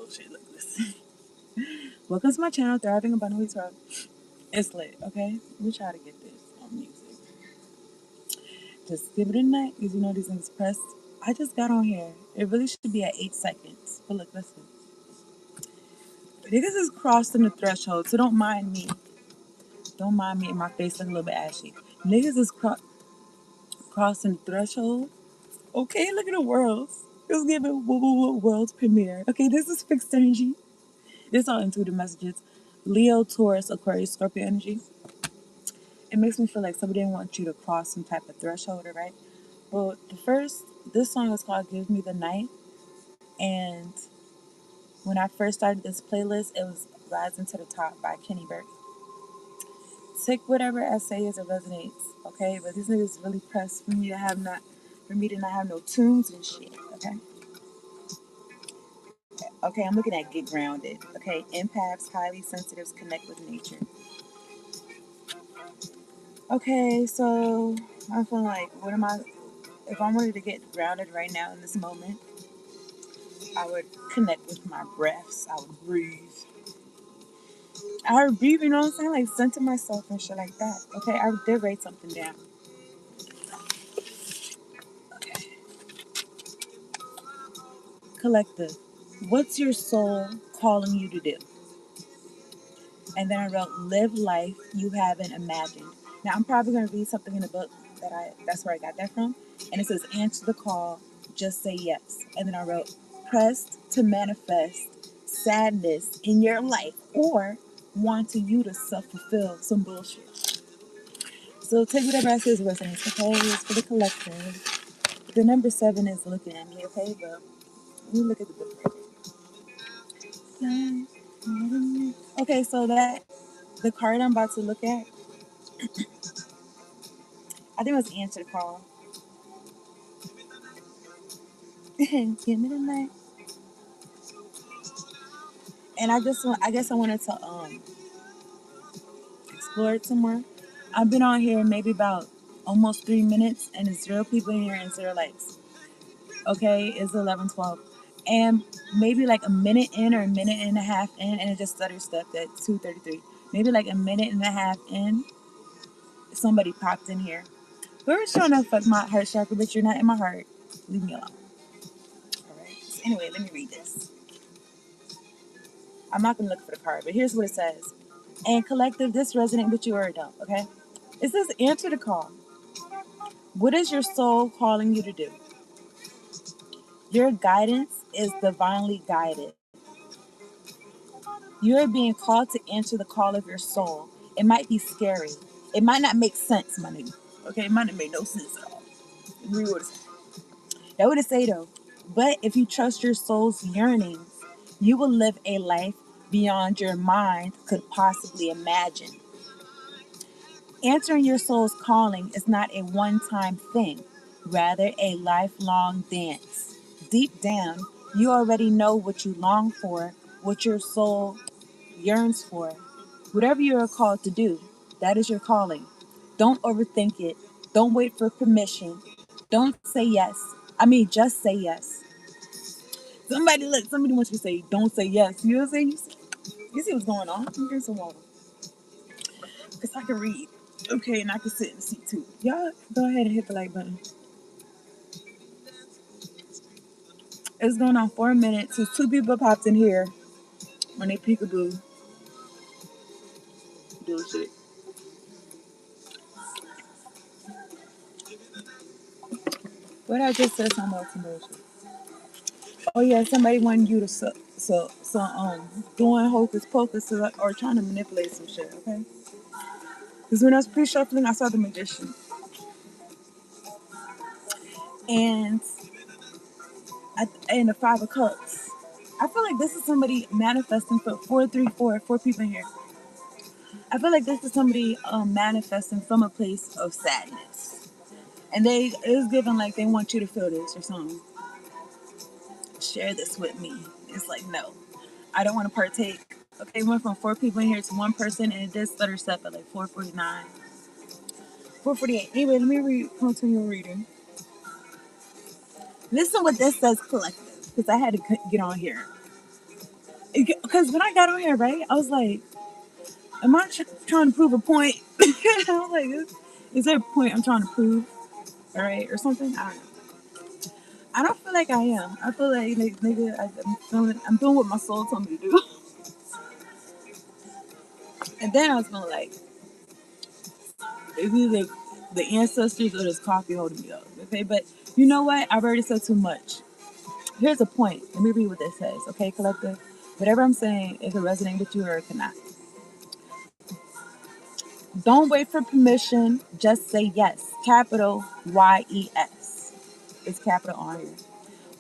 bullshit. Look, listen. Welcome to my channel, Thriving Abundantly 12. It's lit, okay? We try to get this on music. Just give it a night, because you know these things pressed. I just got on here. It really should be at 8 seconds. But look, listen. Niggas is crossing the threshold, so don't mind me. Don't mind me and my face looking a little bit ashy. Niggas is crossing the threshold. Okay, look at the worlds. Let's give it world's premiere. Okay, this is fixed energy. This all intuitive messages. Leo, Taurus, Aquarius, Scorpio energy. It makes me feel like somebody didn't want you to cross some type of threshold, right? Well, this song is called Give Me the Night. And when I first started this playlist, it was Rising to the Top by Kenny Burke. Take whatever I say as it resonates, okay? But this nigga's really pressed for me to not have no tunes and shit, okay? Okay, I'm looking at Get Grounded, okay? Empaths, highly sensitives connect with nature. Okay, so I'm feeling like, if I wanted to get grounded right now in this moment, I would connect with my breaths. I would breathe. I would breathe, you know what I'm saying? Like center myself and shit like that. Okay, I did write something down. Okay. Collective. What's your soul calling you to do? And then I wrote, live life you haven't imagined. Now I'm probably going to read something in the book that's where I got that from. And it says, answer the call, just say yes. And then I wrote, pressed to manifest sadness in your life or wanting you to self-fulfill some bullshit. So take whatever I say as resonates, okay? It's for the collective. The number 7 is looking at me, okay? But let me look at the book. Okay, so the card I'm about to look at, I think it was answer the call. Give me the night. And I guess I wanted to explore it some more. I've been on here maybe about almost 3 minutes, and it's 0 people in here and 0 likes. Okay, it's 11:12, and maybe like a minute in or a minute and a half in, and it just stutter stepped at 2:33. Maybe like a minute and a half in, somebody popped in here. Whoever's trying to fuck my heart chakra, but you're not in my heart, leave me alone. All right. So anyway, let me read this. I'm not gonna look for the card, but here's what it says. And collective, this resonate with you or don't, okay? It says answer the call. What is your soul calling you to do? Your guidance is divinely guided. You are being called to answer the call of your soul. It might be scary. It might not make sense, my nigga. Okay, it might not make no sense at all. That would say though. But if you trust your soul's yearnings, you will live a life beyond your mind could possibly imagine. Answering your soul's calling is not a one-time thing, rather a lifelong dance. Deep down, you already know what you long for, what your soul yearns for. Whatever you are called to do, that is your calling. Don't overthink it. Don't wait for permission. Don't say yes. Just say yes. Somebody wants you to say, don't say yes. You know what I'm saying? You see what's going on? I'm getting some water. Because I can read. Okay, and I can sit in the seat too. Y'all go ahead and hit the like button. It's going on 4 minutes. So 2 people popped in here when they peekaboo. Bullshit. What I just said something about bullshit. Oh yeah, somebody wanted you to doing hocus pocus or trying to manipulate some shit, okay? Because when I was pre-shuffling, I saw the magician. And the 5 of cups. I feel like this is somebody manifesting for 434, 4 people in here. I feel like this is somebody manifesting from a place of sadness. And it's given like they want you to feel this or something. Share this with me. It's like, no, I don't want to partake. Okay, went from 4 people in here to 1 person, and it did stutter step at like 4:49. 4:48. Anyway, let me continue reading. Listen what this says collective, because I had to get on here. Because when I got on here, right, I was like, am I trying to prove a point? I was like, is there a point I'm trying to prove? All right, or something? I don't know. I don't feel like I am. I feel like, nigga, I'm doing what my soul told me to do. And then I was feeling like, it's either the ancestors or this coffee holding me up. Okay, but you know what? I've already said too much. Here's a point. Let me read what this says. Okay, collective. Whatever I'm saying, it can resonate with you or it cannot. Don't wait for permission. Just say yes. Capital YES. It's capital on here.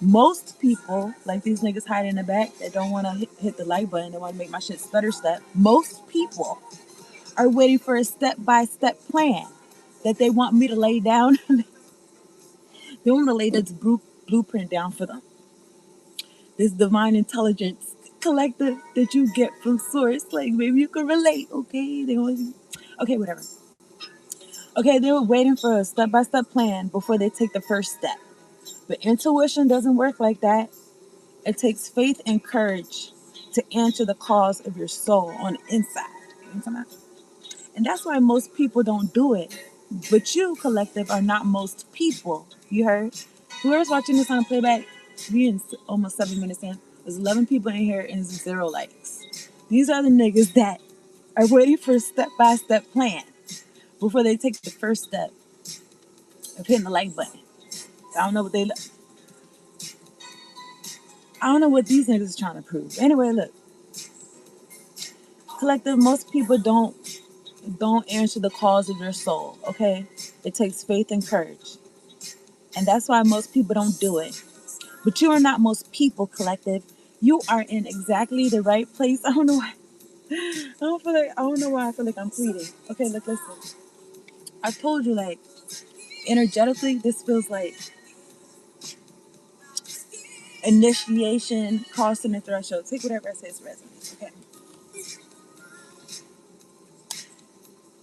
Most people, like these niggas hiding in the back that don't want to hit the like button, they want to make my shit stutter step. Most people are waiting for a step-by-step plan that they want me to lay down. They want to lay this blueprint down for them. This divine intelligence collective that you get from source. Like, maybe you can relate, okay? Okay, whatever. Okay, they were waiting for a step-by-step plan before they take the first step. But intuition doesn't work like that. It takes faith and courage to answer the calls of your soul on the inside. And that's why most people don't do it. But you, collective, are not most people. You heard? Whoever's watching this on playback, we in almost 7 minutes in. There's 11 people in here and 0 likes. These are the niggas that are waiting for a step-by-step plan before they take the first step of hitting the like button. I don't know what I don't know what these niggas are trying to prove. Anyway, look, collective, most people don't answer the calls of your soul, okay? It takes faith and courage. And that's why most people don't do it. But you are not most people, collective. You are in exactly the right place. I don't know why. I don't know why I feel like I'm pleading. Okay, look, listen. I told you, like, energetically, this feels like initiation, crossing the threshold. Take whatever I say as resonates, okay?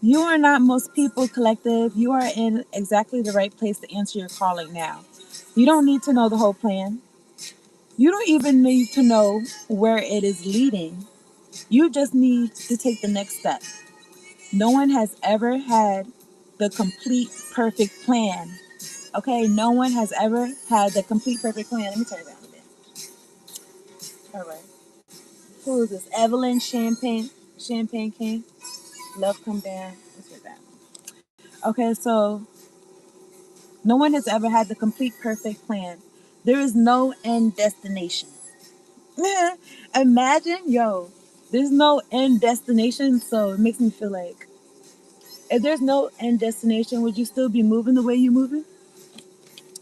You are not most people, collective. You are in exactly the right place to answer your calling now. You don't need to know the whole plan. You don't even need to know where it is leading. You just need to take the next step. No one has ever had the complete perfect plan. Okay, no one has ever had the complete perfect plan. Let me turn it down a bit. All right. Who is this? Evelyn Champagne King. Love come down. Let's get that. Okay, so no one has ever had the complete perfect plan. There is no end destination. Imagine, yo, there's no end destination, so it makes me feel like if there's no end destination, would you still be moving the way you're moving?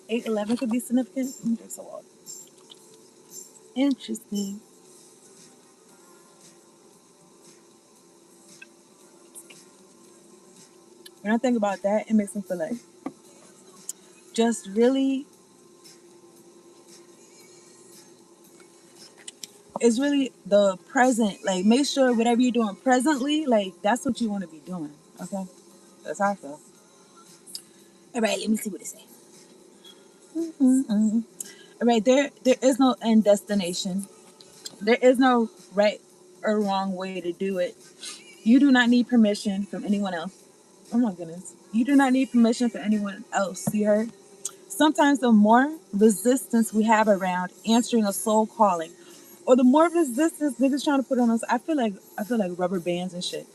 811 could be significant. That's so odd. Interesting. When I think about that, it makes me feel like just really, it's really the present. Like, make sure whatever you're doing presently, like, that's what you want to be doing. Okay? That's how I feel. All right, let me see what it says. Mm-hmm. All right, there is no end destination. There is no right or wrong way to do it. You do not need permission from anyone else. Oh my goodness. You do not need permission from anyone else. You heard? Sometimes the more resistance we have around answering a soul calling, or the more resistance niggas trying to put on us, I feel like rubber bands and shit.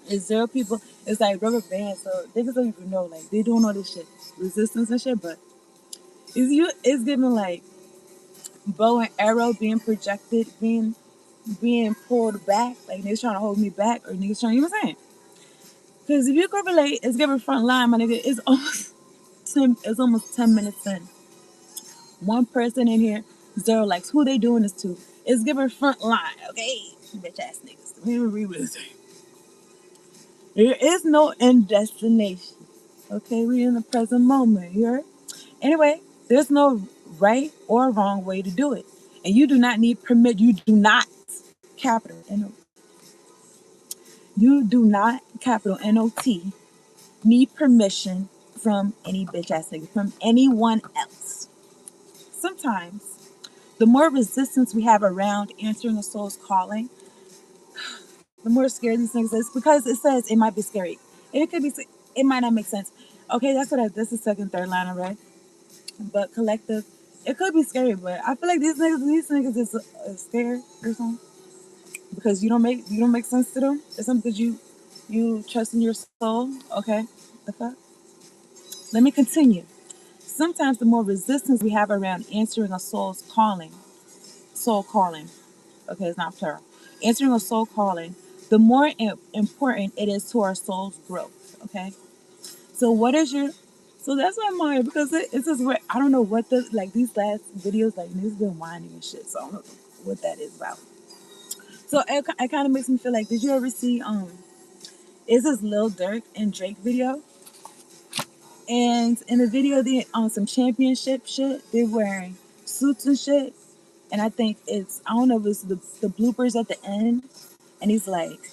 It's 0 people. It's like rubber bands, so niggas don't even know, like, they doing all this shit, resistance and shit. But it's giving like bow and arrow being projected, being pulled back, like niggas trying to hold me back, or niggas trying. You know what I'm saying? Because if you can relate, it's giving front line, my nigga. It's almost 10 minutes in. One person in here, 0 likes. Who they doing this to? It's giving front line, okay? Bitch ass niggas. Let me read what it says. There is no end destination. Okay, we in the present moment. You heard? Anyway, there's no right or wrong way to do it. And you do not need permit. You do not, capital N-O. You do not, capital N-O-T, need permission from any bitch ass nigga, from anyone else. Sometimes The more resistance we have around answering a soul's calling, the more scared these things is, because it says it might be scary. And it could be, it might not make sense. Okay, that's what this is second, third line I read. But collective, it could be scary, but I feel like these niggas is scared or something. Because you don't make sense to them. It's something because you trust in your soul. Okay. The fuck? Let me continue. Sometimes the more resistance we have around answering a soul calling, okay, it's not plural, answering a soul calling, the more important it is to our soul's growth, okay? So what is your, so that's my mind, because it says, where, I don't know what the, like these last videos, like niggas been whining and shit, so I don't know what that is about. So it kind of makes me feel like, did you ever see, is this Lil Durk and Drake video? And in the video, they on some championship shit. They're wearing suits and shit. And I think it's, I don't know if it's the bloopers at the end. And he's like,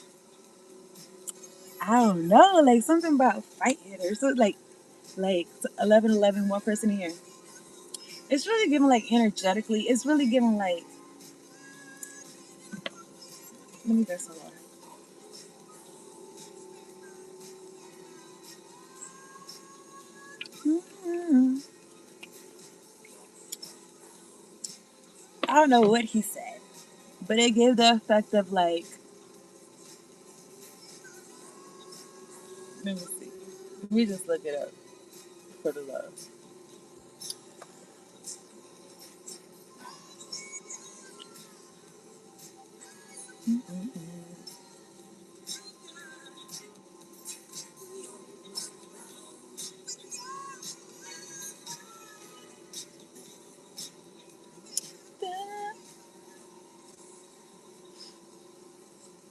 I don't know, like something about fighting or something, like 11, 11, one person here. It's really giving like energetically. It's really giving like, let me get some water. Mhm. I don't know what he said, but it gave the effect of like, let me see. Let me just look it up for the love.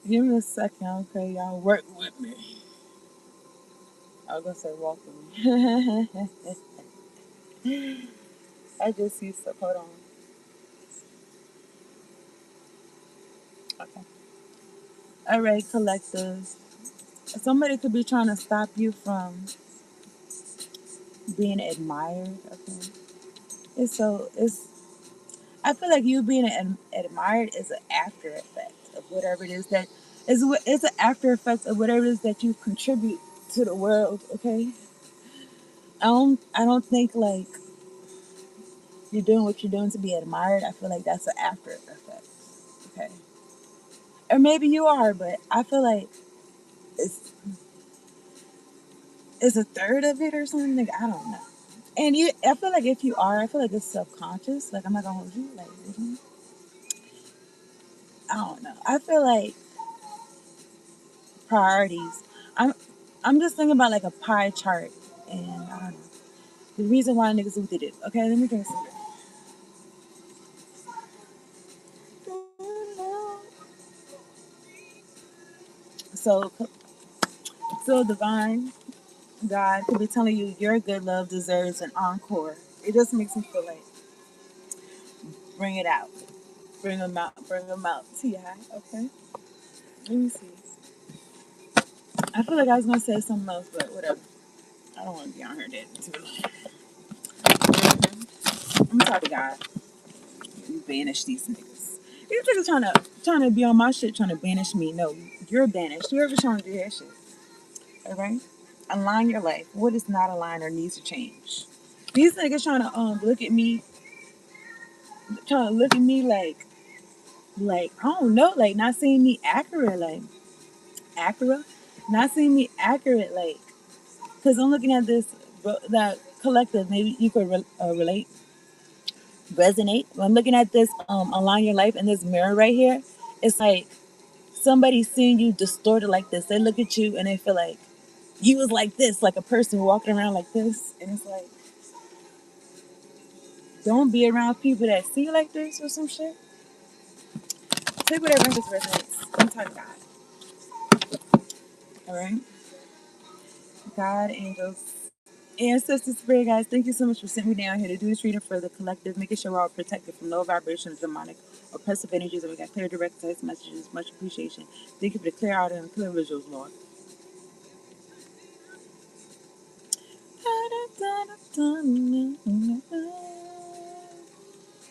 Give me a second, okay, y'all. Work with me. I was gonna say walk with me. I just used to, hold on. Okay. All right, collectives. Somebody could be trying to stop you from being admired. Okay. It's. I feel like you being admired is an after effect of whatever it is that is. It's an after effect of whatever it is that you contribute to the world. Okay. I don't think like you're doing what you're doing to be admired. I feel like that's an after effect. Okay. Or maybe you are, but I feel like it's it's a third of it or something. Like, I don't know. And I feel like if you are, I feel like it's subconscious. Like I'm not gonna hold you. Like I don't know. I feel like priorities. I'm I'm just thinking about like a pie chart, and I don't know the reason why niggas did it. Okay, let me drink some. So so divine God could be telling you your good love deserves an encore. It just makes me feel like bring it out, bring them out. See ya. Okay. Let me see. I feel like I was gonna say something else, but whatever. I don't want to be on her dead too long. I'm talking to God. You banish these niggas. These niggas trying to be on my shit, trying to banish me. No, you're banished. Whoever's trying to do that shit. All right. Align your life. What is not aligned or needs to change? These niggas trying to look at me like I don't know, like not seeing me accurate, like accurate, not seeing me accurate, like because I'm looking at this that collective. Maybe you could relate, resonate. When I'm looking at this align your life in this mirror right here, it's like somebody seeing you distorted like this. They look at you and they feel like you was like this, like a person walking around like this, and it's like don't be around people that see you like this or some shit. Take whatever just resonates. I'm talking God. All right, God, angels, ancestors, spirit guys. Thank you so much for sitting me down here to do this reading for the collective, making sure we're all protected from low vibrations, demonic, oppressive energies, and we got clear, direct text messages. Much appreciation. Thank you for the clear out and clear visuals, Lord.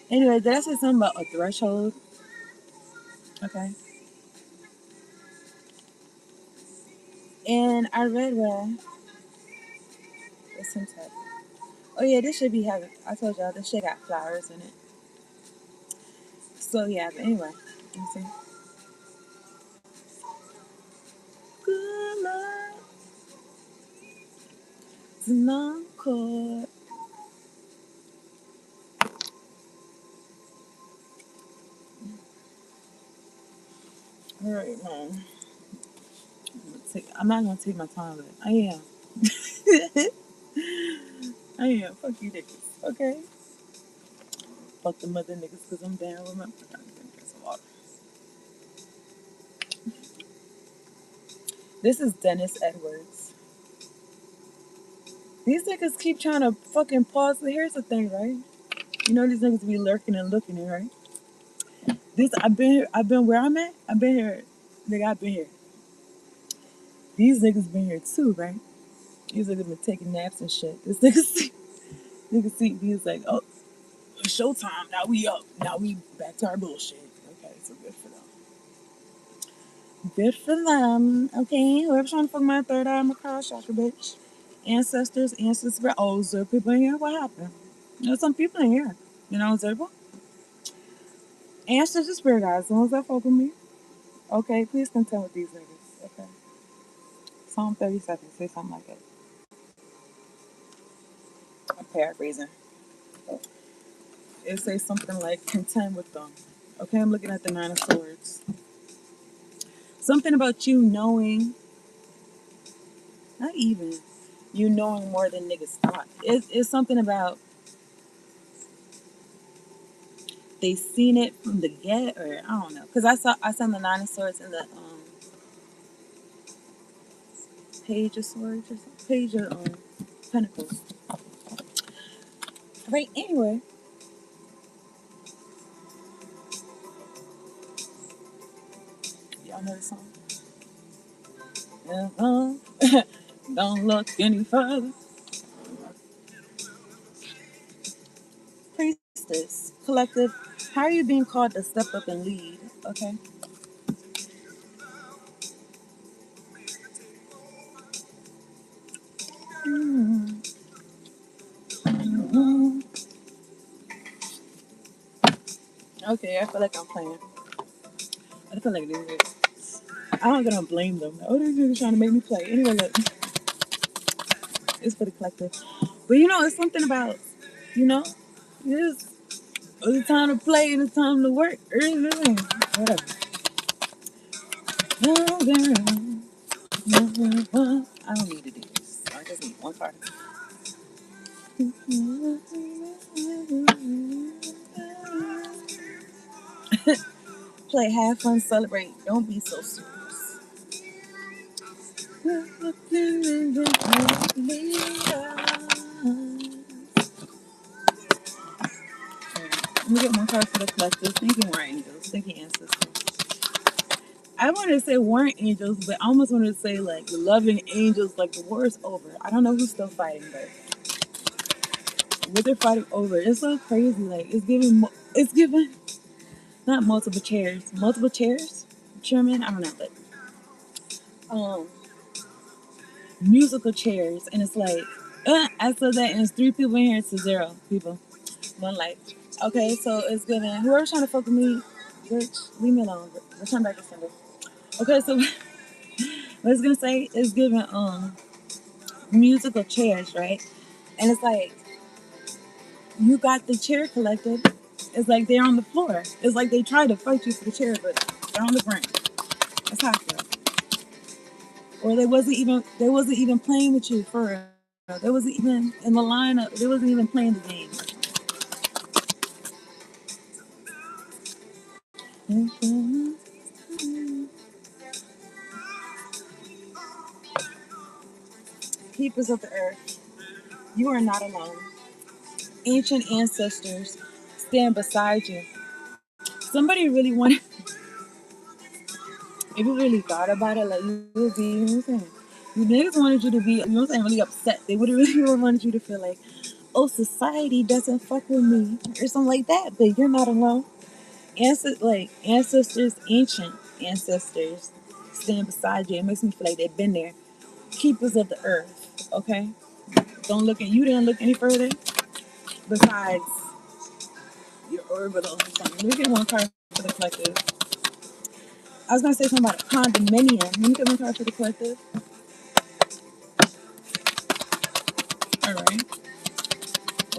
Anyway, did I say something about a threshold? Okay. And I read where it's some type. Oh yeah, this should be having. I told y'all this shit got flowers in it. So yeah, but anyway, let me see. Good luck to no court. All right, man. I'm not gonna take my time, but I am. I am. Fuck you niggas. Okay. Fuck the mother niggas because I'm down with my. I gotta drink some water. This is Dennis Edwards. These niggas keep trying to fucking pause. Here's the thing, right? You know these niggas be lurking and looking here, right? This I've been where I'm at. I've been here. Nigga, I've been here. These niggas been here too, right? These niggas been taking naps and shit. This nigga see these like, oh, it's showtime. Now we up. Now we back to our bullshit. Okay, so good for them. Good for them. Okay, whoever's trying to fuck my third eye, I'm a cross shocker, bitch. Ancestors, oh, is there people in here? What happened? There's some people in here. You know, Zerbo? Ancestors, spirit guys, the ones that fuck with me. Okay, please contend with these niggas. Okay. Psalm 37, say something like it. I'm paraphrasing. It says something like contend with them. Okay, I'm looking at the Nine of Swords. Something about you knowing, not even, you knowing more than niggas thought. It's something about they seen it from the get, or I don't know. Because I saw the Nine of Swords in the Page of Swords or something. Page of Pentacles. Right, anyway. Y'all know the song? Don't look any further. Priestess, collective, how are you being called to step up and lead? Okay. Mm-hmm. Okay, I feel like I'm playing. I feel like this. I don't gonna blame them. Oh, these niggas trying to make me play. Anyway, look, it's for the collective. But you know, it's something about, you know, it's, it's time to play and it's time to work. Whatever. Oh, girl. I don't need to do this. I just need one part. Play, have fun, celebrate. Don't be so serious. Let me get one card for the collective. Thank you, Warren Angels. Thank you, Ancestors. I wanted to say Warren Angels, but I almost wanted to say like the loving angels, like the war is over. I don't know who's still fighting, but what they're fighting over, it's so crazy. Like it's giving not multiple chairs, chairman. I don't know, but um, musical chairs, and it's like I said that, and it's 3 people in here to 0 people, one life. Okay, so it's giving whoever's trying to fuck with me, bitch, leave me alone. Return back to sender. Okay, so what it's gonna say is giving musical chairs, right? And it's like you got the chair collected. It's like they're on the floor. It's like they tried to fight you for the chair, but they're on the ground. That's how I feel. Or they wasn't even playing with you for real. They wasn't even in the lineup. They wasn't even playing the game. Keepers of the earth, you are not alone. Ancient ancestors stand beside you. Somebody really wanted, if you really thought about it, like you would be, you know what I'm saying? You niggas wanted you to be, you know what I'm saying, really upset. They would have really wanted you to feel like, oh, society doesn't fuck with me or something like that. But you're not alone. Ancestors, ancient ancestors, stand beside you. It makes me feel like they've been there. Keepers of the earth. Okay, don't look at you. Didn't look any further besides your orbital. Let me get one card for the collective. I was gonna say something about a condominium. Let me get one card for the collective. All right.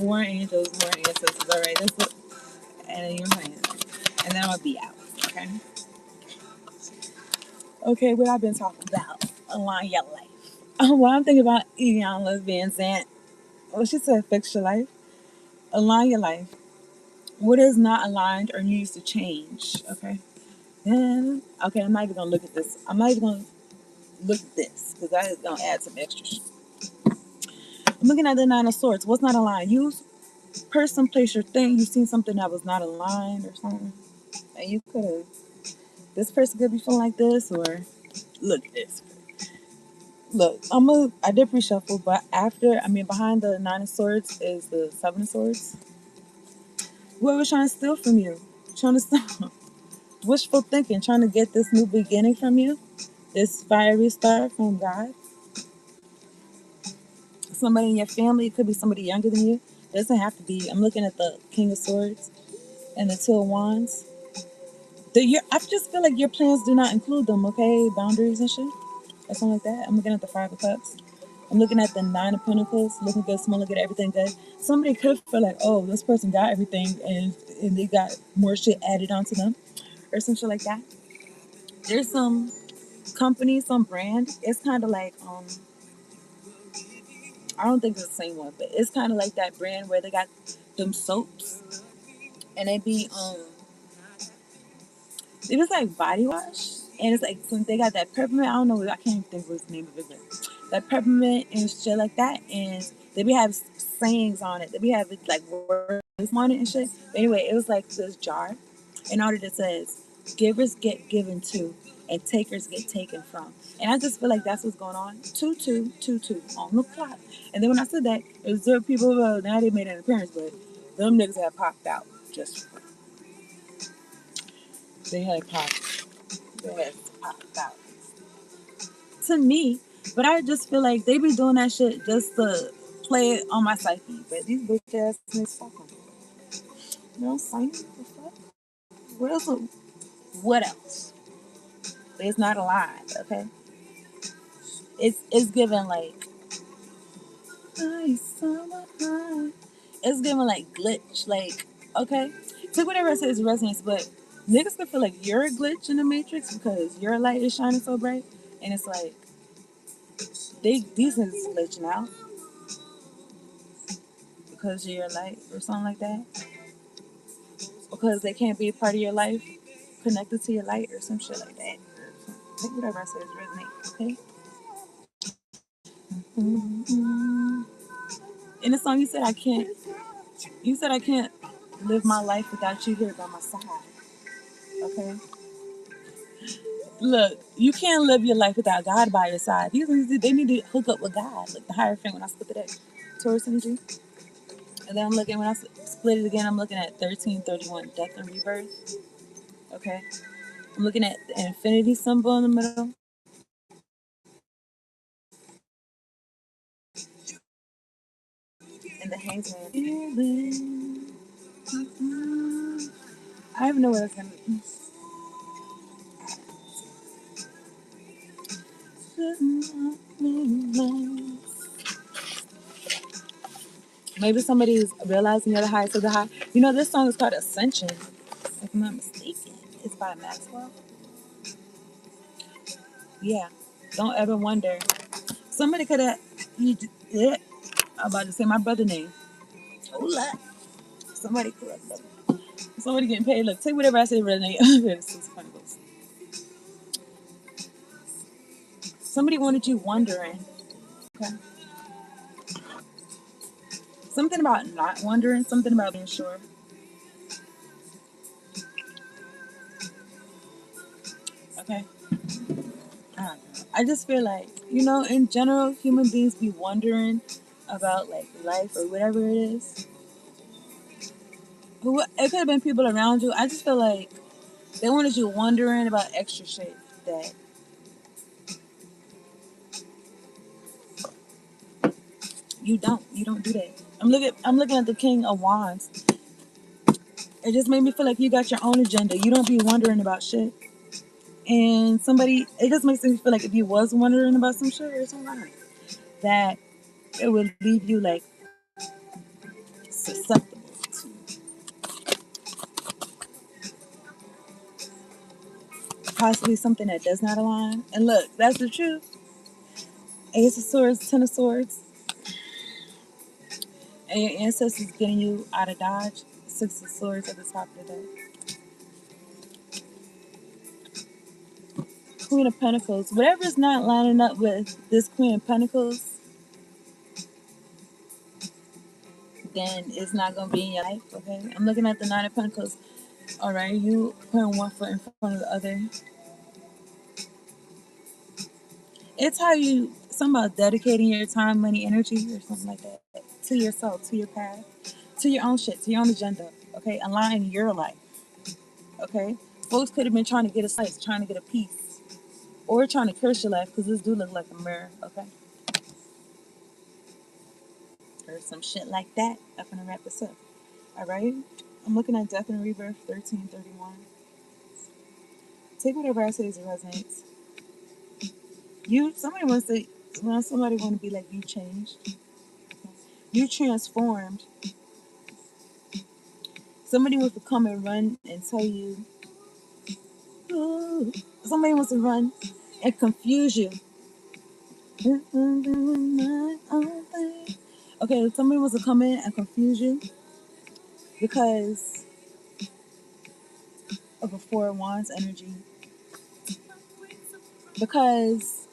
More angels, more ancestors. All right. Let's look. And your hands. And then I'm gonna be out. Okay. Okay. What I've been talking about. Align your life. Well, I'm thinking about Ian Van Zant. Well, she said, fix your life. Align your life. What is not aligned or needs to change? Okay. Then, okay, I'm not even gonna look at this. I'm not even gonna look at this because that is gonna add some extra shit. I'm looking at the Nine of Swords. What's not aligned? You person, place, your thing. You seen something that was not aligned or something, and you could have. This person could be feeling like this, or look at this. Look, I did pre-shuffle, but behind the Nine of Swords is the Seven of Swords. Whoever's trying to steal from you, trying to steal, wishful thinking, trying to get this new beginning from you, this fiery start from God. Somebody in your family, it could be somebody younger than you. It doesn't have to be. I'm looking at the King of Swords and the Two of Wands. I just feel like your plans do not include them, okay? Boundaries and shit. Or something like that. I'm looking at the Five of Cups. I'm looking at the Nine of Pentacles, looking good, smelling good, everything good. Somebody could feel like, oh, this person got everything and they got more shit added onto them or some shit like that. There's some company, some brand. It's kind of like, I don't think it's the same one, but it's kind of like that brand where they got them soaps and it was like body wash. And it's like, since they got that peppermint, I don't know, I can't think of the name of it, but that peppermint and shit like that. And they be have sayings on it. They be have like words on it and shit. But anyway, it was like this jar. And on it says, givers get given to, and takers get taken from. And I just feel like that's what's going on. 2222 on the clock. And then when I said that, it was there people, now they made an appearance, but them niggas had popped out. Just, they had popped. They had popped out. To me, but I just feel like they be doing that shit just to play it on my psyche. But these bitch ass niggas fucking. You know what I'm saying? The fuck? What else? What else? It's not a lie, okay? It's given like it's given like glitch, like okay. Take whatever I say is resonates, but niggas can feel like you're a glitch in the matrix because your light is shining so bright, and it's like these niggas is glitching out because of your light or something like that, because they can't be a part of your life, connected to your light or some shit like that. Take whatever I say is resonate, okay? Mm-hmm. In the song, you said I can't. You said I can't live my life without you here by my side. Okay. Look, you can't live your life without God by your side. They need to hook up with God, like the Hierophant when I split it at Taurus energy. And then I'm looking, when I split it again, I'm looking at 1331, death and rebirth. Okay. I'm looking at the infinity symbol in the middle. And the hangman. I don't even know what it's going to be. Maybe somebody is realizing you're the highest of the high. You know, this song is called Ascension, if I'm not mistaken. It's by Maxwell. Yeah. Don't ever wonder. Somebody could have. Yeah. I'm about to say my brother name. Hold up. Somebody correct brother. Somebody getting paid. Look, take whatever I say, brother name. Somebody wanted you wondering. Okay. Something about not wondering. Something about being sure. Okay. I don't know. I just feel like, in general, human beings be wondering about like life or whatever it is. It could have been people around you. I just feel like they wanted you wondering about extra shit that you don't. You don't do that. I'm looking at the King of Wands. It just made me feel like you got your own agenda. You don't be wondering about shit. And it just makes me feel like if you was wondering about some shit or something, that it would leave you like susceptible to possibly something that does not align. And look, that's the truth. Ace of Swords, Ten of Swords, and your ancestors getting you out of Dodge. Six of Swords at the top of the deck. Queen of Pentacles. Whatever's not lining up with this Queen of Pentacles, then it's not gonna be in your life. Okay. I'm looking at the Nine of Pentacles. All right, you putting one foot in front of the other. It's how you something about dedicating your time, money, energy, or something like that to yourself, to your path, to your own shit, to your own agenda. Okay, align your life. Okay, folks could have been trying to get a slice, trying to get a piece, or trying to curse your life because this do look like a mirror. Okay, or some shit like that. I'm gonna wrap this up. All right, I'm looking at Death and Rebirth 1331. Take whatever I say as it resonates. Somebody want to be like you changed, you transformed. Somebody wants to come and run and tell you. Ooh. Somebody wants to run and confuse you. Okay, somebody wants to come in and confuse you because of a Four of Wands energy. Because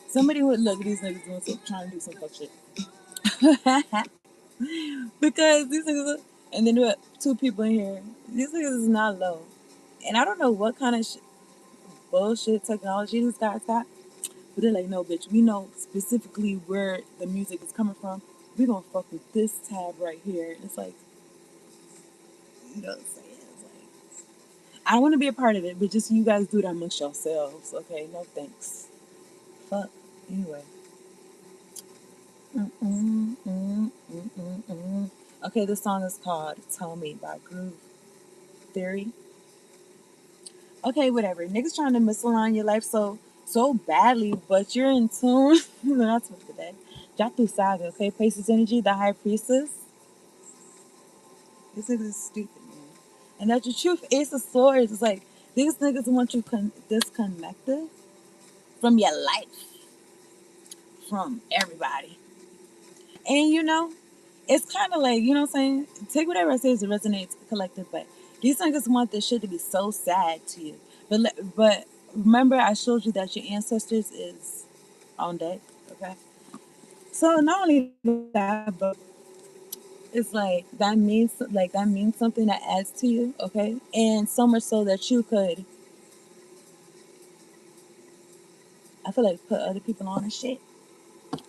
somebody would look at these niggas doing trying to do some fuck shit. Because these niggas, and then there are two people in here. These niggas is not low, and I don't know what kind of bullshit technology these guys got. But they're like, no, bitch, we know specifically where the music is coming from. We gonna fuck with this tab right here. It's like, you know what I'm saying? It's like, I want to be a part of it, but just you guys do that amongst yourselves, okay? No thanks. Fuck. Anyway. Okay, this song is called Tell Me by Groove Theory. Okay, whatever. Niggas trying to misalign your life so badly, but you're in tune. That's what today. Jatu Saga, okay? Pisces energy, the high priestess. This niggas is stupid, man. And that's the truth. Ace of Swords. It's like these niggas want you disconnected from your life, from everybody. And it's kind of like, you know what I'm saying? Take whatever I say as it resonates collective, but these niggas want this shit to be so sad to you. But remember, I showed you that your ancestors is on deck, okay? So not only that, but it's like that means something that adds to you, okay? And so much so that you could, I feel like, put other people on and shit.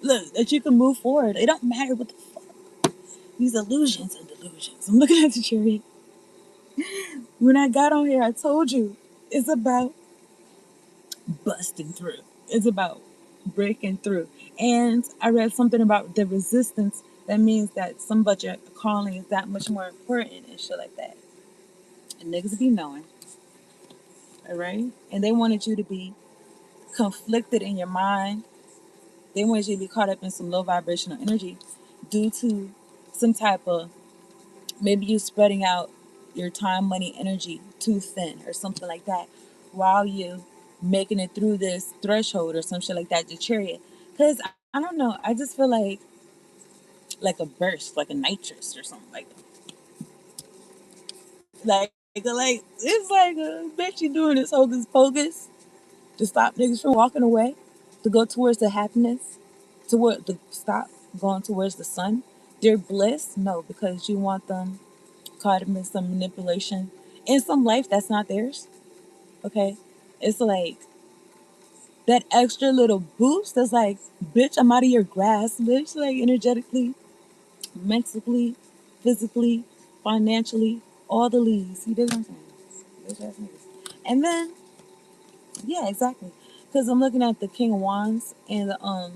Look, that you can move forward. It don't matter what the fuck. These illusions and delusions. I'm looking at the chariot. When I got on here, I told you it's about busting through. It's about breaking through. And I read something about the resistance. That means that some budget calling is that much more important and shit like that. And niggas be knowing. All right? And they wanted you to be conflicted in your mind. They wanted you to be caught up in some low vibrational energy due to some type of, maybe you spreading out your time, money, energy too thin or something like that while you making it through this threshold or some shit like that, the chariot. Because I don't know, I just feel like a burst, like a nitrous or something like that. Like it's like a bitch you doing this hocus pocus to stop niggas from walking away, to go towards the happiness, to stop going towards the sun. Their bliss, no, because you want them caught up in some manipulation in some life that's not theirs. Okay, it's like that extra little boost that's like, bitch, I'm out of your grasp, bitch, like energetically, mentally, physically, financially, all the leads. You dig what I'm saying? Bitch ass niggas. And then, yeah, exactly. Because I'm looking at the King of Wands and the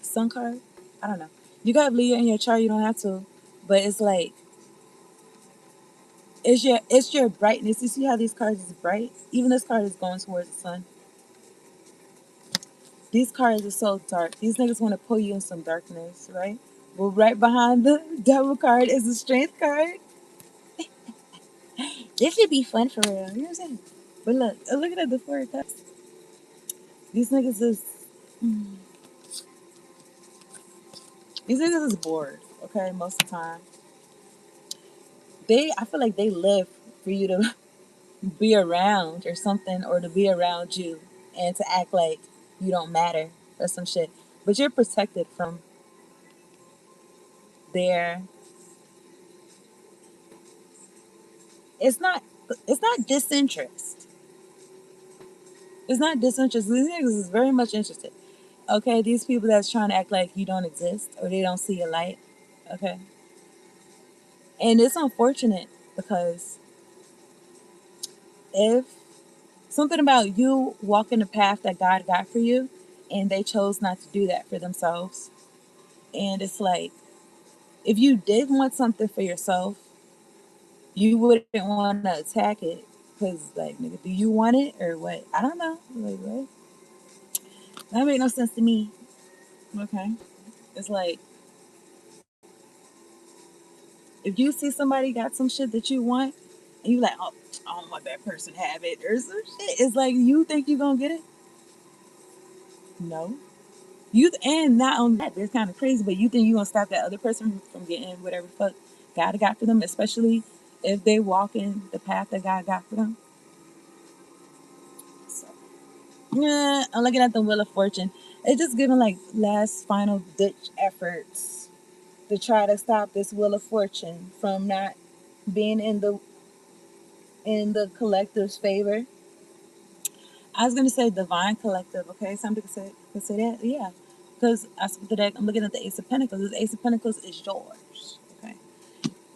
Sun card. I don't know. You got Leo in your chart, you don't have to. But it's like, it's your brightness. You see how these cards is bright? Even this card is going towards the sun. These cards are so dark. These niggas want to pull you in some darkness, right? But right behind the devil card is the strength card. This should be fun for real. You know what I'm saying? But look at the four of cups. These niggas is mm, these niggas is bored. Okay, most of the time. I feel like they live for you to be around or something, or to be around you and to act like you don't matter or some shit. But you're protected from their. It's not. It's not disinterest. It's not disinterest. These niggas is very much interested. Okay, these people that's trying to act like you don't exist or they don't see a light. Okay, and it's unfortunate because if something about you walking the path that God got for you, and they chose not to do that for themselves, and it's like if you did want something for yourself, you wouldn't want to attack it because, like, nigga, do you want it or what? I don't know. Like, what? That make no sense to me. Okay, it's like if you see somebody got some shit that you want, and you like, oh, I don't want that person to have it or some shit. It's like you think you gonna get it? No. And not only that, it's kind of crazy, but you think you gonna stop that other person from getting whatever the fuck God got for them, especially if they walk in the path that God got for them. So, yeah, I'm looking at the Wheel of Fortune. It's just giving like last final ditch efforts to try to stop this Wheel of Fortune from not being in the collective's favor. I was gonna say divine collective. Okay, somebody could say that. Yeah, because I split the deck. I'm looking at the Ace of Pentacles. This Ace of Pentacles is yours. Okay,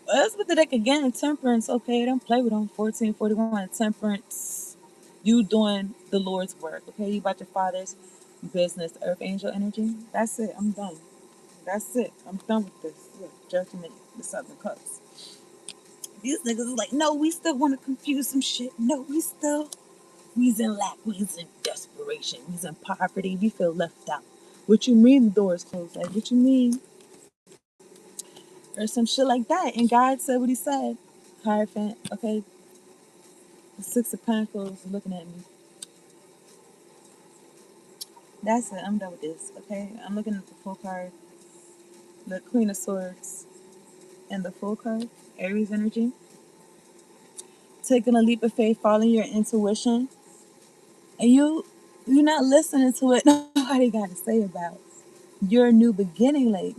let's split the deck again. Temperance. Okay, don't play with them. 1441. Temperance. You doing the Lord's work. Okay, you about your father's business. Earth angel energy. That's it. I'm done. That's it. I'm done with this. Look, Judgment. The Seven Cups. These niggas is like, no, we still want to confuse some shit. No, we's in lack, we's in desperation, we's in poverty, we feel left out. What you mean the door is closed? Like, what you mean? Or some shit like that. And God said what he said. Hierophant, okay, the Six of Pentacles looking at me. That's it, I'm done with this, okay? I'm looking at the full card, the Queen of Swords, and the full card, Aries energy. Taking a leap of faith, following your intuition, and you're not listening to what nobody got to say about your new beginning. Like,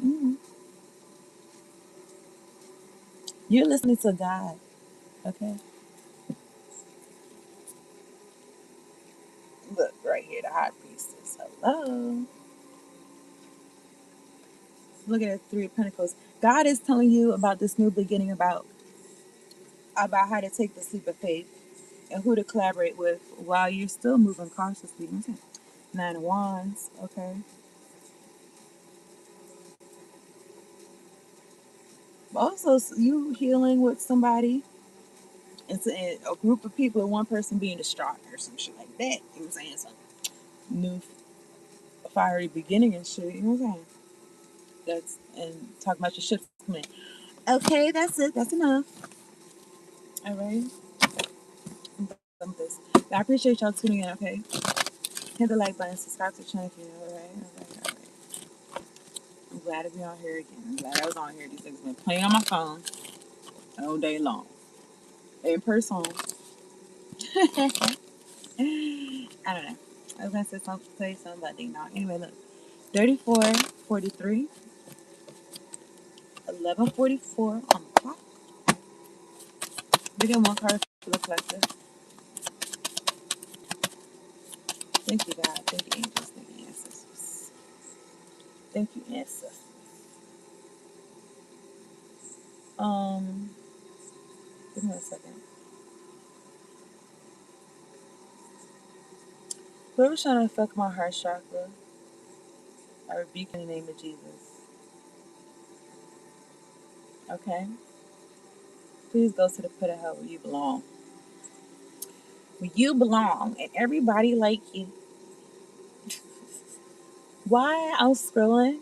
you're listening to God, okay? Look right here, the High Priestess. Hello. Look at the Three of Pentacles. God is telling you about this new beginning, about how to take the leap of faith and who to collaborate with while you're still moving cautiously. Nine of Wands, okay. Also, you healing with somebody. It's a group of people, one person being distraught or some shit like that. You know what I'm saying? Some new fiery beginning and shit. You know what I'm saying? And talk about your shit coming. Okay, that's it. That's enough. All right. This. I appreciate y'all tuning in, okay? Hit the like button, subscribe to the channel if you know, alright? I'm glad to be on here again. I'm glad I was on here. These things been playing on my phone all day long. In person. I don't know. I was gonna say something about ding dong. Anyway, look. 34, 43, 11:44 on the clock. We get one card for the collective. Thank you, God. Thank you, angels. Thank you, ancestors. Thank you, ancestors. Um, Give me 1 second. Whoever's trying to affect my heart chakra, I rebuke in the name of Jesus. Okay? Please go to the pit of hell where you belong. Where you belong, and everybody like you. Why I'm scrolling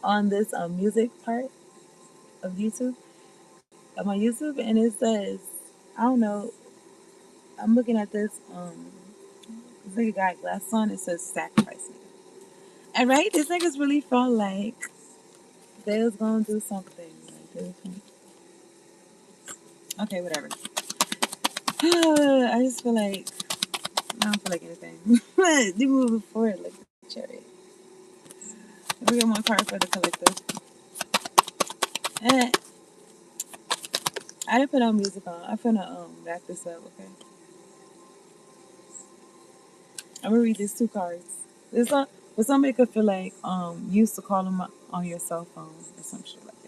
on this music part of YouTube, of my YouTube, and it says, I don't know, I'm looking at this nigga got glass on, it says sacrifice me. And right, this niggas really felt like they was gonna do something. Like okay, whatever. I just feel like I don't feel like anything. They moving forward like a chariot. We get one card for the collective. And I didn't put no music on. I'm finna wrap this up, okay? I'm gonna read these 2 cards. This one, but somebody could feel like you used to call them on your cell phone or some shit like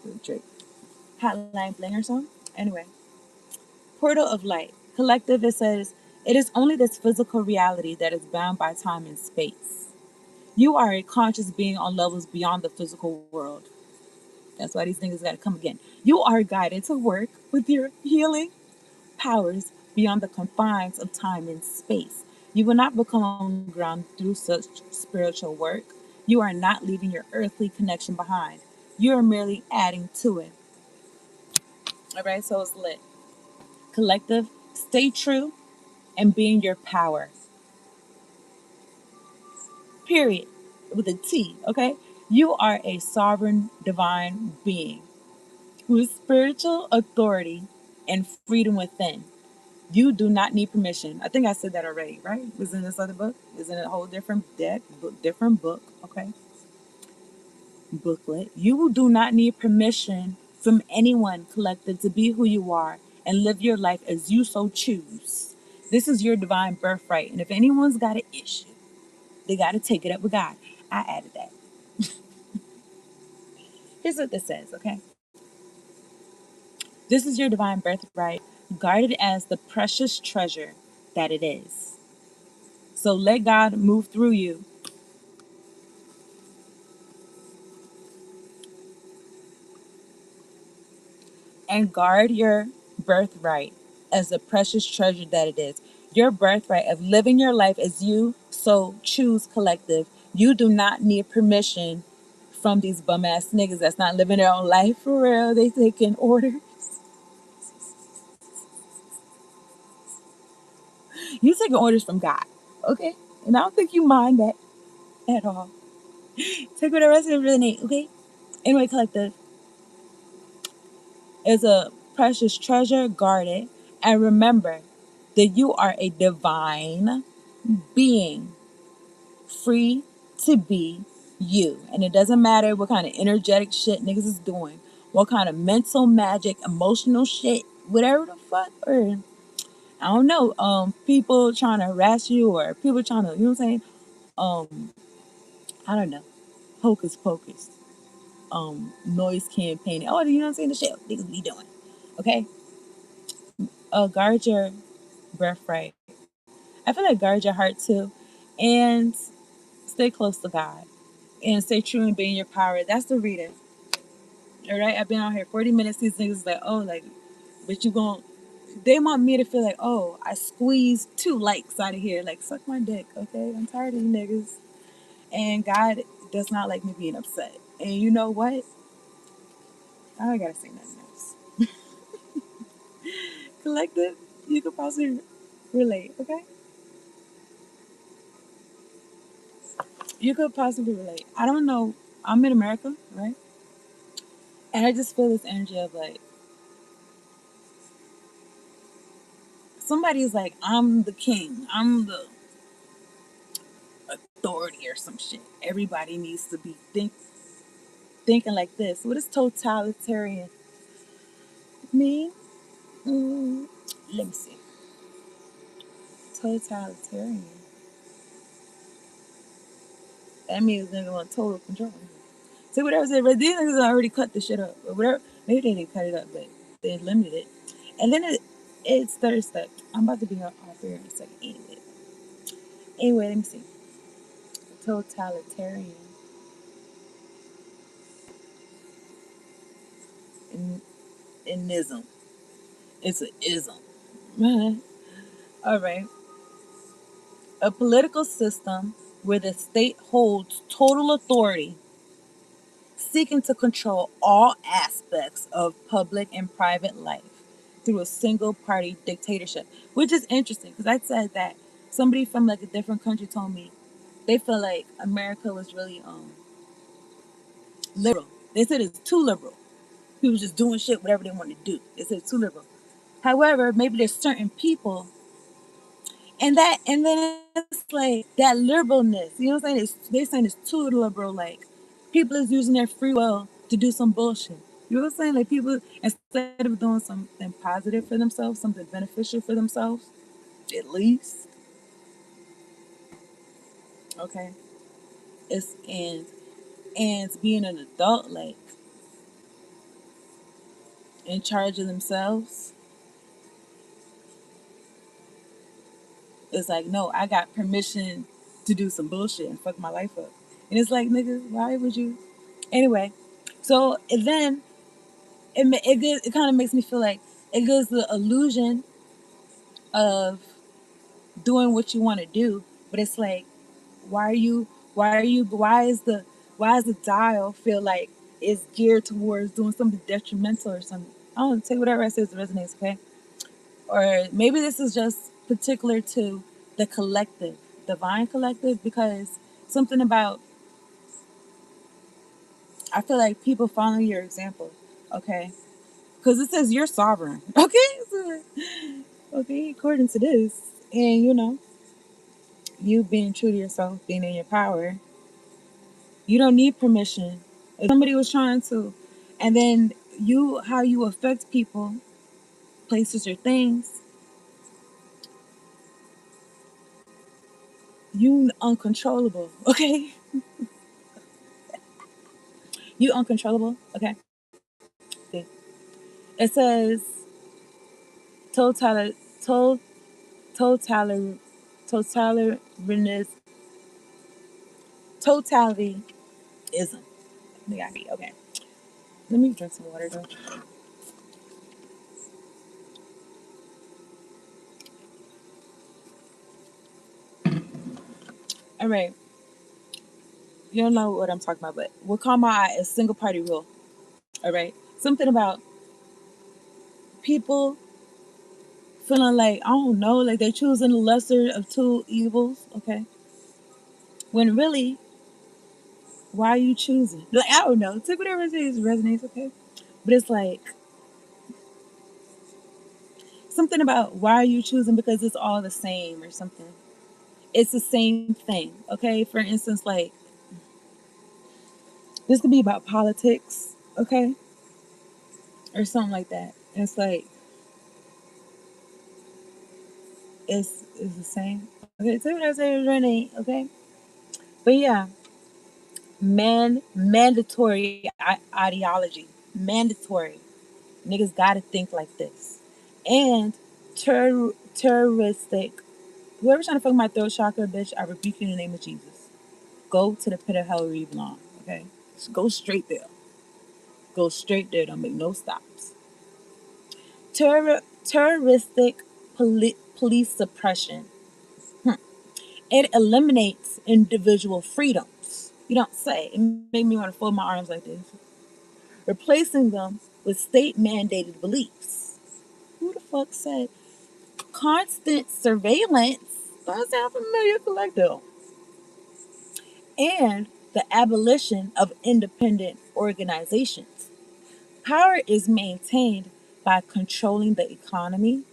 that. Drake. Hotline bling or something. Anyway, portal of light. Collective. It says it is only this physical reality that is bound by time and space. You are a conscious being on levels beyond the physical world. That's why these niggas gotta come again. You are guided to work with your healing powers beyond the confines of time and space. You will not become on ground through such spiritual work. You are not leaving your earthly connection behind. You are merely adding to it. All right, so it's lit. Collective, stay true and be in your power. Period. With a T, okay? You are a sovereign divine being with spiritual authority and freedom within. You do not need permission. I think I said that already, right? It was in this other book. It was in a whole different deck, different book, okay? Booklet. You do not need permission from anyone collected to be who you are and live your life as you so choose. This is your divine birthright. And if anyone's got an issue, they got to take it up with God. I added that. Here's what this says, okay? This is your divine birthright, guarded as the precious treasure that it is. So let God move through you and guard your birthright as the precious treasure that it is. Your birthright of living your life as you so choose, collective. You do not need permission from these bum ass niggas that's not living their own life for real. They taking orders. You taking orders from God, okay? And I don't think you mind that at all. Take what the rest of it really need, okay? Anyway, collective is a precious treasure, guard it, and remember that you are a divine being, free to be you. And it doesn't matter what kind of energetic shit niggas is doing, what kind of mental magic, emotional shit, whatever the fuck, or I don't know, people trying to harass you or people trying to, you know what I'm saying? Um, I don't know, hocus pocus, noise campaigning. Oh, you know what I'm saying? The shit niggas be doing. Okay? Guard your birthright. I feel like guard your heart too. And stay close to God. And stay true and be in your power. That's the reading. All right? I've been out here 40 minutes. These niggas like, oh, like, but you gon' they want me to feel like, oh, I squeezed 2 likes out of here. Like, suck my dick, okay? I'm tired of you niggas. And God does not like me being upset. And you know what? I don't gotta say nothing else. Collective, you could possibly relate, okay? You could possibly relate. I don't know. I'm in America, right? And I just feel this energy of like, somebody's like, I'm the king, I'm the authority or some shit. Everybody needs to be thinking like this. What does totalitarian mean? Let me see. Totalitarian. That means niggas want total control. See, whatever said, but these niggas already cut the shit up. Or whatever. Maybe they didn't cut it up, but they limited it. And then it's third step. I'm about to be off here in a second. Anyway, let me see. Totalitarian. An ism. It's an ism. All right. A political system where the state holds total authority, seeking to control all aspects of public and private life through a single party dictatorship, which is interesting because I said that somebody from like a different country told me they feel like America was really liberal. They said it's too liberal. People just doing shit whatever they want to do. They said it's too liberal. However, maybe there's certain people and then it's like that liberalness, you know what I'm saying? They're saying it's too liberal, like people is using their free will to do some bullshit. You know what I'm saying? Like people, instead of doing something positive for themselves, something beneficial for themselves, at least. Okay. It's and being an adult, like in charge of themselves, it's like, no, I got permission to do some bullshit and fuck my life up. And it's like, nigga, why would you? Anyway, so and then it kind of makes me feel like it gives the illusion of doing what you want to do, but it's like, why is the dial feel like it's geared towards doing something detrimental or something? I don't know, take whatever I say as resonates, okay? Or maybe this is just particular to the collective, divine collective, because something about, I feel like people follow your example, okay? Because it says you're sovereign, okay? So, okay, according to this, and you being true to yourself, being in your power, you don't need permission. If somebody was trying to, and then how you affect people, places or things, you uncontrollable, okay? You uncontrollable, okay? Okay. It says total, to, total, totalitarianism, totalityism. Okay. Let me drink some water though. All right. You don't know what I'm talking about, but what caught my eye is single party rule. All right. Something about people feeling like, I don't know, like they're choosing the lesser of two evils, okay? When really, why are you choosing? Like, I don't know. Take whatever it is resonates, okay? But it's like something about why are you choosing because it's all the same or something. It's the same thing, okay? For instance, like this could be about politics, okay? Or something like that. And it's like it's the same. Okay, take what I say resonate, okay? But yeah, mandatory ideology. Mandatory. Niggas gotta think like this. And terroristic. Whoever's trying to fuck my throat chakra, bitch, I rebuke you in the name of Jesus. Go to the pit of hell where you belong. Okay? Just go straight there. Go straight there. Don't make no stops. Terroristic police suppression. It eliminates individual freedoms. You don't say. It made me want to fold my arms like this. Replacing them with state mandated beliefs. Who the fuck said constant surveillance? Doesn't sound familiar, collective. And the abolition of independent organizations. Power is maintained by controlling the economy,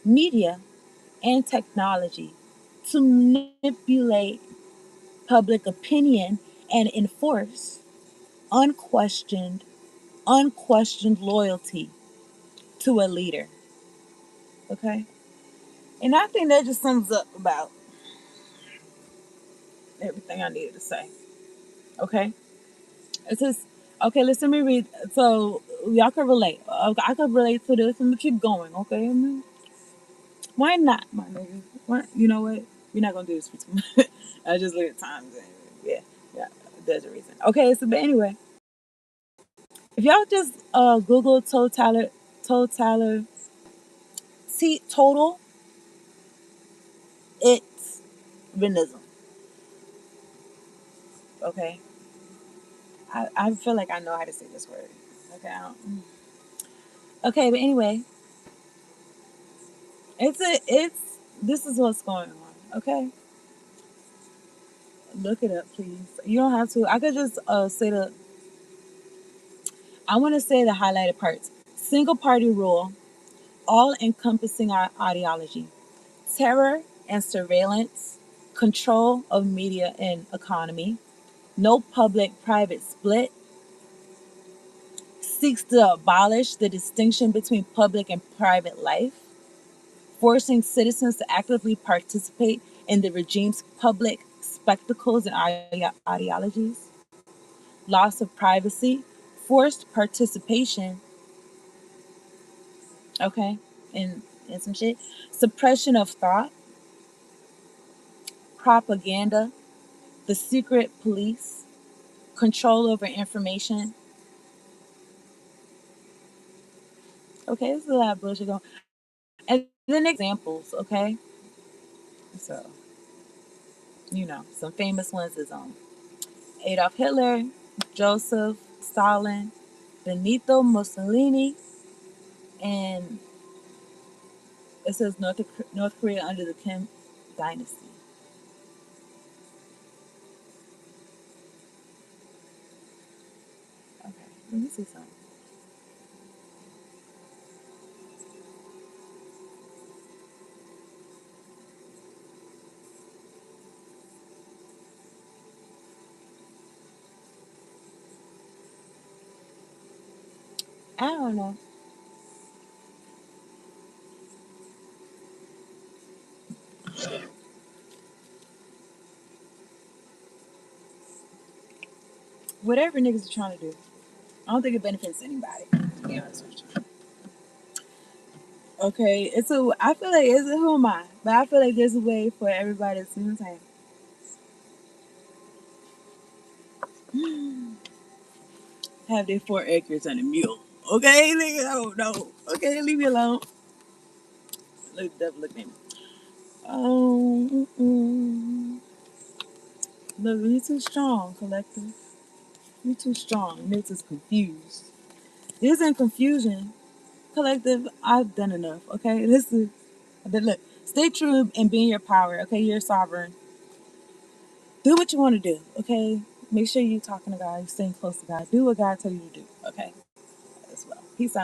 media, and technology to manipulate public opinion and enforce unquestioned, unquestioned loyalty to a leader. Okay? And I think that just sums up about everything I needed to say. Okay? It says, okay, listen, let me read. So, y'all can relate. Okay, I can relate to this. I'm going to keep going, okay? Why not, my nigga? Why, you know what? We're not going to do this for too much. I just look at times. And, yeah, there's a reason. Okay, so, but anyway, if y'all just Google total, it's Venism. Okay? I feel like I know how to say this word. Okay, okay, but anyway, this is what's going on. Okay, look it up, please. You don't have to. I could just say I want to say the highlighted parts. Single party rule, all encompassing our ideology, terror and surveillance, control of media and economy, no public private split, seeks to abolish the distinction between public and private life, forcing citizens to actively participate in the regime's public spectacles and ideologies, loss of privacy, forced participation, okay, and some shit, suppression of thought, propaganda, the secret police, control over information. Okay, this is a lot of bullshit going. And then examples, okay? So, some famous ones is Adolf Hitler, Joseph Stalin, Benito Mussolini, and it says North Korea under the Kim dynasty. Okay, let me see something. I don't know. Whatever niggas are trying to do, I don't think it benefits anybody. To be honest with you. Okay, I feel like it's a who am I? But I feel like there's a way for everybody to see time. Have their 4 acres and a mule. Okay, nigga, I don't know. Okay, leave me alone. Look, devil, look at me. Oh, look, you too strong, collective. You too strong. It makes us confused. This ain't confusion. Collective, I've done enough. Okay, but look, stay true and be in your power. Okay, you're sovereign. Do what you want to do. Okay, make sure you're talking to God, you're staying close to God. Do what God tells you to do. Okay, as well. Peace out.